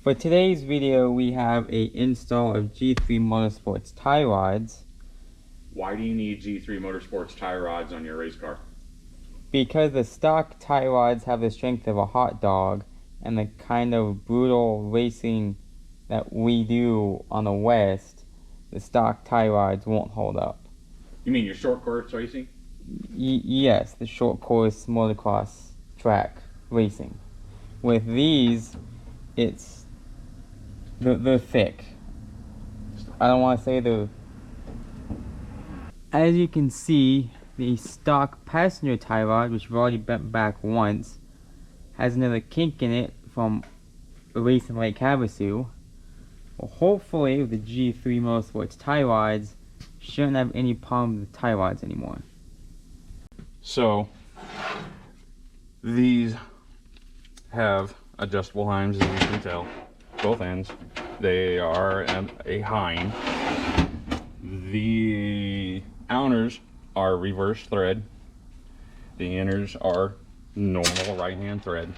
For today's video, we have a install of G3 Motorsports tie rods. Why do you need G3 Motorsports tie rods on your race car? Because the stock tie rods have the strength of a hot dog and the kind of brutal racing that we do on the West, the stock tie rods won't hold up. You mean your short course racing? Yes, the short course motocross track racing. With these, they're thick. I don't want to say they're... As you can see, the stock passenger tie rod, which we've already bent back once, has another kink in it from a race in Lake Havasu. Well, hopefully with the G3 Motorsports tie rods, shouldn't have any problem with the tie rods anymore. So these have adjustable heims, as you can tell, both ends. They are a heim. The outers are reverse thread. The inners are normal right hand thread.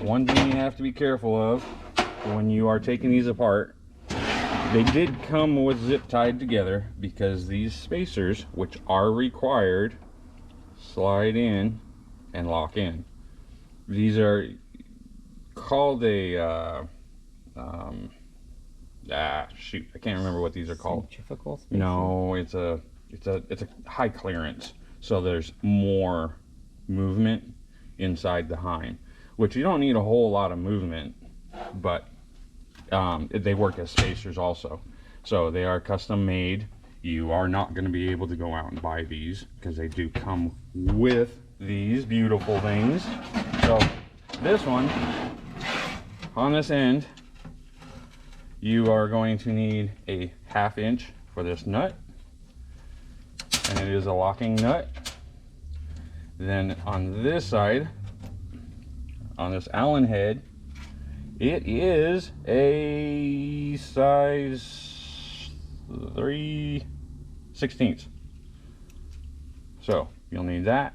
One thing you have to be careful of when you are taking these apart, they did come with zip tied together because these spacers, which are required, slide in and lock in. These are called a shoot, I can't remember what these are called. Centrifugal spacers? No, it's a high clearance, so there's more movement inside the heim, which you don't need a whole lot of movement, but they work as spacers also. So they are custom made. You are not going to be able to go out and buy these because they do come with these beautiful things. So this one, on this end, you are going to need a 1/2 inch for this nut, and it is a locking nut. Then on this side, on this Allen head, it is a size 3/16. So you'll need that.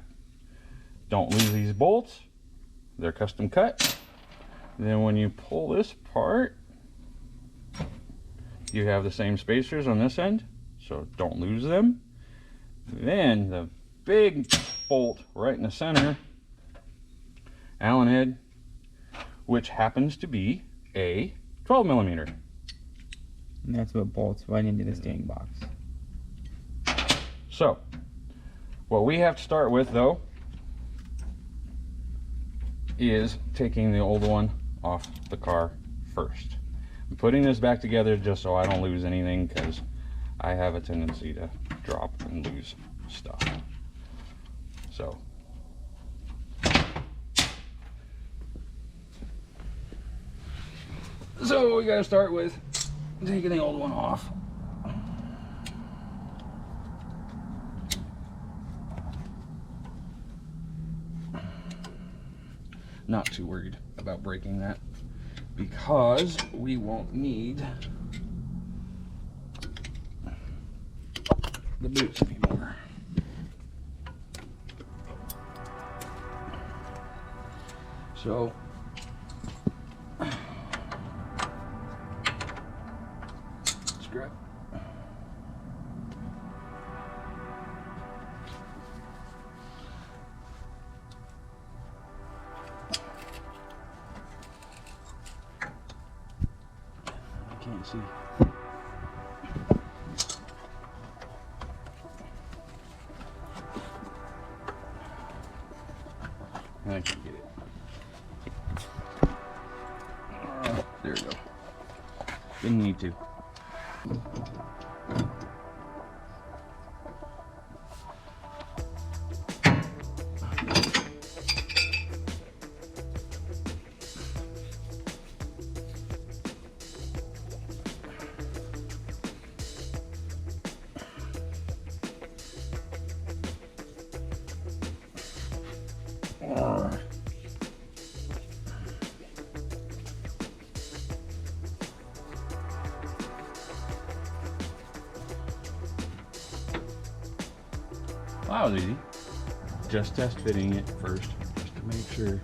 Don't lose these bolts. They're custom cut. Then when you pull this part, you have the same spacers on this end, so don't lose them. Then the big bolt right in the center, Allen head, which happens to be a 12mm. And that's what bolts right into the steering box. So what we have to start with, though, is taking the old one off the car first. I'm putting this back together just so I don't lose anything, because I have a tendency to drop and lose stuff. So we gotta start with taking the old one off. Not too worried about breaking that because we won't need the boots anymore. So scrap. Can't see. I can get it. There we go. Didn't need to. Wow, that was easy. Just test fitting it first, just to make sure.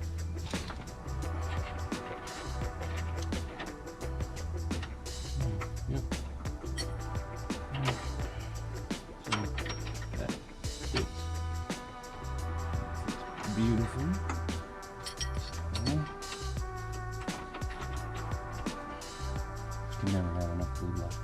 You never have enough food left.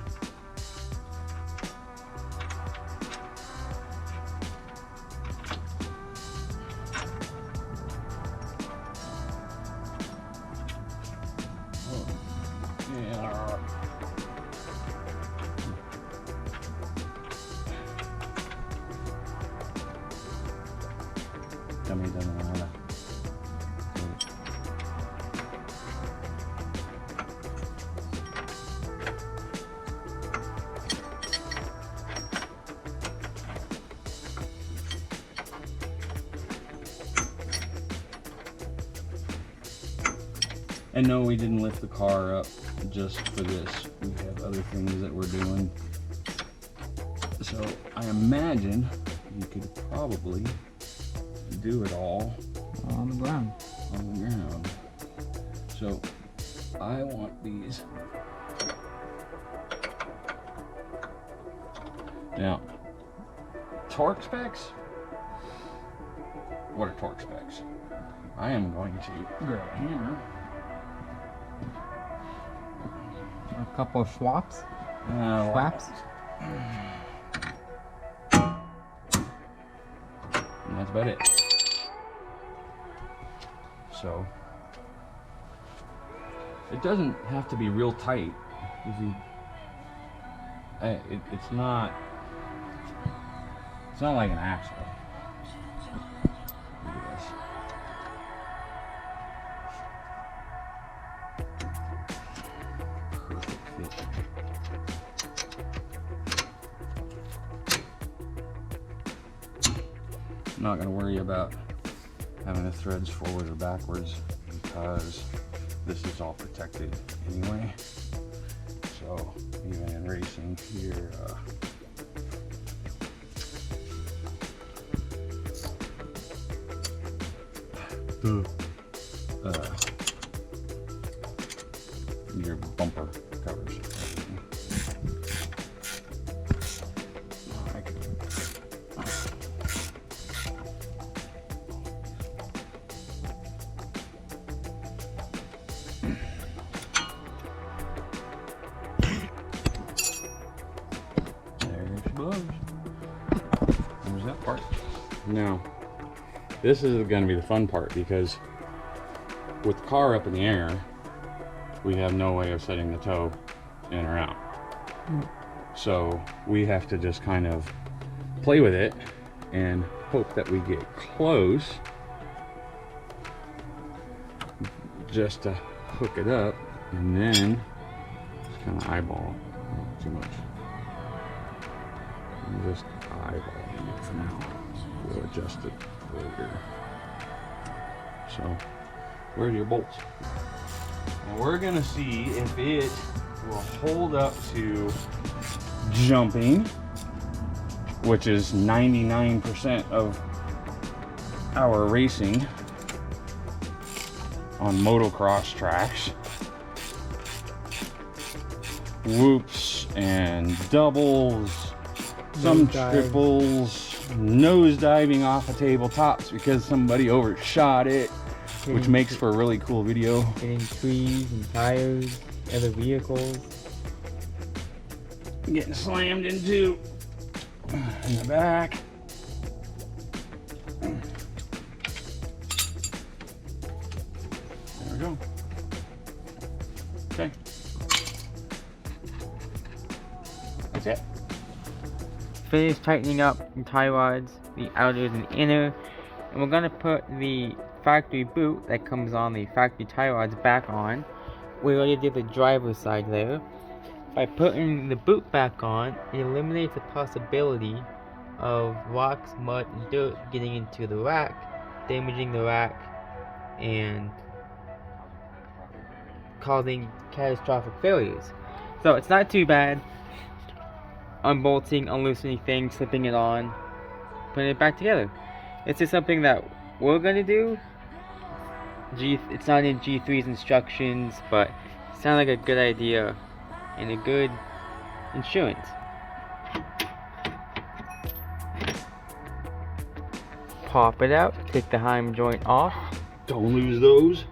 Yeah. Dummy doesn't know how to. And no, we didn't lift the car up just for this. We have other things that we're doing. So I imagine you could probably do it all On the ground. on the ground. So I want these. Now, torque specs? What are torque specs? I am going to grab a hammer. A couple of swaps. Swaps. And that's about it. So it doesn't have to be real tight. If you, it's not like an axle. Look at this. Perfect fit. I'm not going to worry about having the threads forward or backwards because this is all protected anyway. So even in racing here, your bumper covers. There she blows. There's that part. Now, this is going to be the fun part because with the car up in the air, we have no way of setting the toe in or out. So we have to just kind of play with it and hope that we get close just to hook it up, and then just kind of eyeball it. Not too much. And just eyeballing it for now. We'll adjust it later. So where's your bolts? And we're gonna see if it will hold up to jumping, which is 99% of our racing on motocross tracks. Whoops and doubles, some triples, nose diving off of tabletops because somebody overshot it, which makes for a really cool video. Hitting trees and tires, other vehicles. Getting slammed into in the back. There we go. Okay. That's it. Finished tightening up the tie rods, the outers and inner, and we're gonna put the factory boot that comes on the factory tie rods back on. We already did the driver's side there. By putting the boot back on, it eliminates the possibility of rocks, mud, and dirt getting into the rack, damaging the rack, and causing catastrophic failures. So it's not too bad. Unbolting, unloosening things, slipping it on, putting it back together. It's just something that we're gonna do. It's not in G3's instructions, but it sounds like a good idea and a good insurance. Pop it out, take the heim joint off. Don't lose those.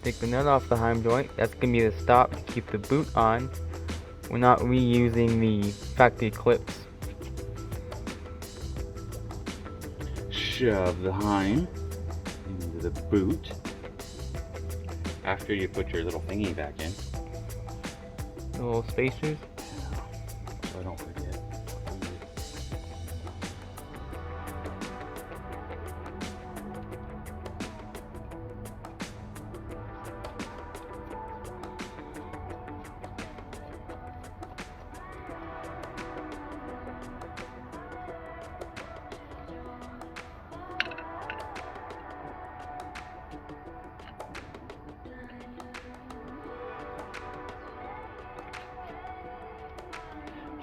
Take the nut off the heim joint. That's going to be the stop to keep the boot on. We're not reusing the factory clips. Shove the heim into the boot after you put your little thingy back in. The little spacers. So I don't forget.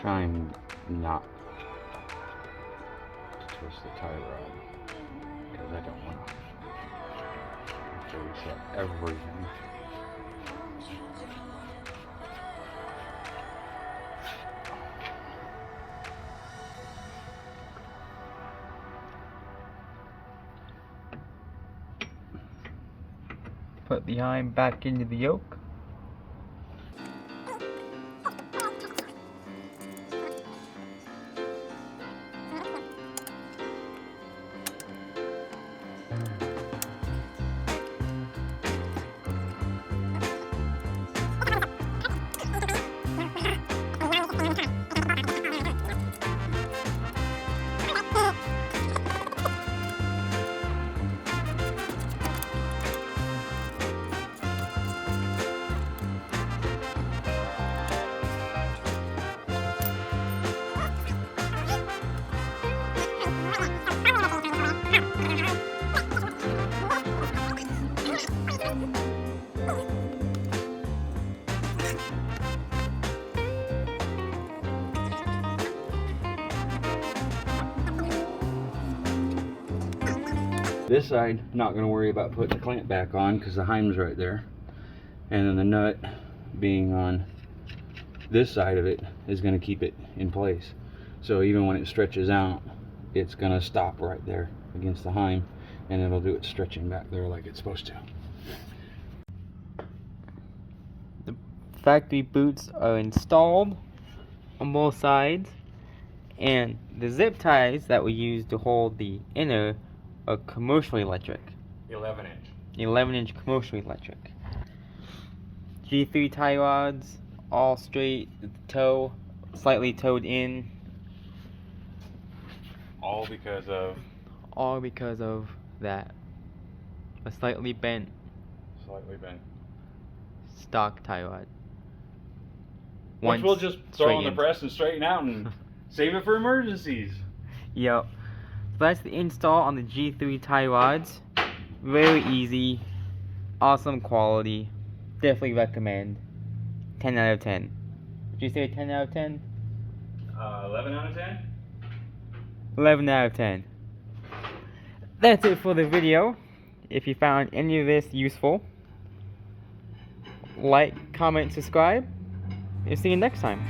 Try and not twist the tie rod because I don't want to reset everything. Put the heim back into the yoke. This side, not going to worry about putting the clamp back on because the heim's right there. And then the nut being on this side of it is going to keep it in place. So even when it stretches out, it's going to stop right there against the heim and it'll do its stretching back there like it's supposed to. The factory boots are installed on both sides, and the zip ties that we use to hold the inner are commercially electric. 11-inch. 11-inch commercially electric. G3 tie rods, all straight, the toe slightly towed in. All because of that. A slightly bent stock tie rod. Which we'll just throw in the press and straighten out and save it for emergencies. Yep. So that's the install on the G3 tie rods. Very easy. Awesome quality. Definitely recommend. 10 out of 10. Did you say 10 out of 10? 11 out of 10? 11 out of 10. That's it for the video. If you found any of this useful, like, comment, subscribe, and see you next time.